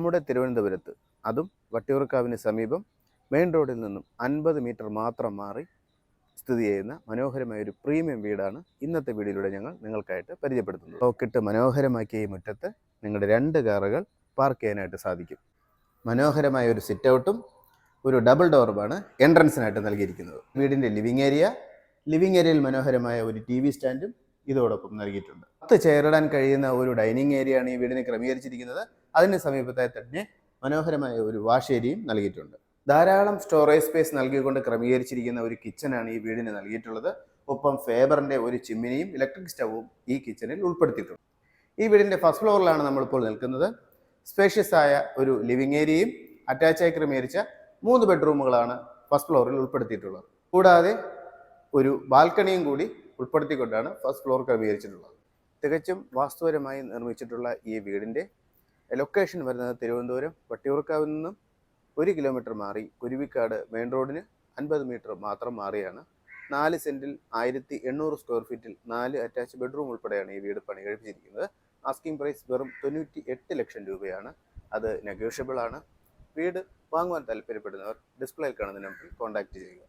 നമ്മുടെ തിരുവനന്തപുരത്ത്, അതും വട്ടിയൂർക്കാവിന് സമീപം മെയിൻ റോഡിൽ നിന്നും 50 മീറ്റർ മാത്രം മാറി സ്ഥിതി ചെയ്യുന്ന മനോഹരമായ ഒരു പ്രീമിയം വീടാണ് ഇന്നത്തെ വീഡിയോയിലൂടെ ഞങ്ങൾ നിങ്ങൾക്കായിട്ട് പരിചയപ്പെടുത്തുന്നത്. ലോക്കിട്ട് മനോഹരമാക്കിയ ഈ മുറ്റത്ത് നിങ്ങളുടെ 2 കാറുകൾ പാർക്ക് ചെയ്യാനായിട്ട് സാധിക്കും. മനോഹരമായ ഒരു സിറ്റ് ഔട്ടും ഒരു ഡബിൾ ഡോറുമാണ് എൻട്രൻസിനായിട്ട് നൽകിയിരിക്കുന്നത്. വീടിൻ്റെ ലിവിംഗ് ഏരിയയിൽ മനോഹരമായ ഒരു TV സ്റ്റാൻഡും ഇതോടൊപ്പം നൽകിയിട്ടുണ്ട്. 10 ചെയറിടാൻ കഴിയുന്ന ഒരു ഡൈനിങ് ഏരിയയാണ് ഈ വീടിന് ക്രമീകരിച്ചിരിക്കുന്നത്. അതിന് സമീപത്തായി തന്നെ മനോഹരമായ ഒരു വാഷ് ഏരിയയും നൽകിയിട്ടുണ്ട്. ധാരാളം സ്റ്റോറേജ് സ്പേസ് നൽകിക്കൊണ്ട് ക്രമീകരിച്ചിരിക്കുന്ന ഒരു കിച്ചനാണ് ഈ വീടിന് നൽകിയിട്ടുള്ളത്. ഒപ്പം ഫേബറിൻ്റെ ഒരു ചിമ്മിനിയും ഇലക്ട്രിക് സ്റ്റവും ഈ കിച്ചണിൽ ഉൾപ്പെടുത്തിയിട്ടുണ്ട്. ഈ വീടിൻ്റെ ഫസ്റ്റ് ഫ്ലോറിലാണ് നമ്മളിപ്പോൾ നിൽക്കുന്നത്. സ്പേഷ്യസ് ആയ ഒരു ലിവിംഗ് ഏരിയയും അറ്റാച്ചായി ക്രമീകരിച്ച 3 ബെഡ്റൂമുകളാണ് ഫസ്റ്റ് ഫ്ലോറിൽ ഉൾപ്പെടുത്തിയിട്ടുള്ളത്. കൂടാതെ ഒരു ബാൽക്കണിയും കൂടി ഉൾപ്പെടുത്തിക്കൊണ്ടാണ് ഫസ്റ്റ് ഫ്ലോർ ക്രമീകരിച്ചിട്ടുള്ളത്. തികച്ചും വാസ്തുപരമായി നിർമ്മിച്ചിട്ടുള്ള ഈ വീടിൻ്റെ ലൊക്കേഷൻ വരുന്നത് തിരുവനന്തപുരം വട്ടിയൂർക്കാവിൽ നിന്നും 1 കിലോമീറ്റർ മാറി കുരുവിക്കാട് മെയിൻ റോഡിന് 50 മീറ്റർ മാത്രം മാറിയാണ്. 4 സെൻറ്റിൽ 1800 സ്ക്വയർ ഫീറ്റിൽ 4 അറ്റാച്ച് ബെഡ്റൂം ഉൾപ്പെടെയാണ് ഈ വീട് പണി കഴിപ്പിച്ചിരിക്കുന്നത്. ആസ്കിംഗ് പ്രൈസ് വെറും 98 ലക്ഷം രൂപയാണ്. അത് നെഗോഷ്യബിൾ ആണ്. വീട് വാങ്ങുവാൻ താല്പര്യപ്പെടുന്നവർ ഡിസ്പ്ലേയിൽ കാണുന്ന നമ്പറിൽ കോൺടാക്റ്റ് ചെയ്യുക.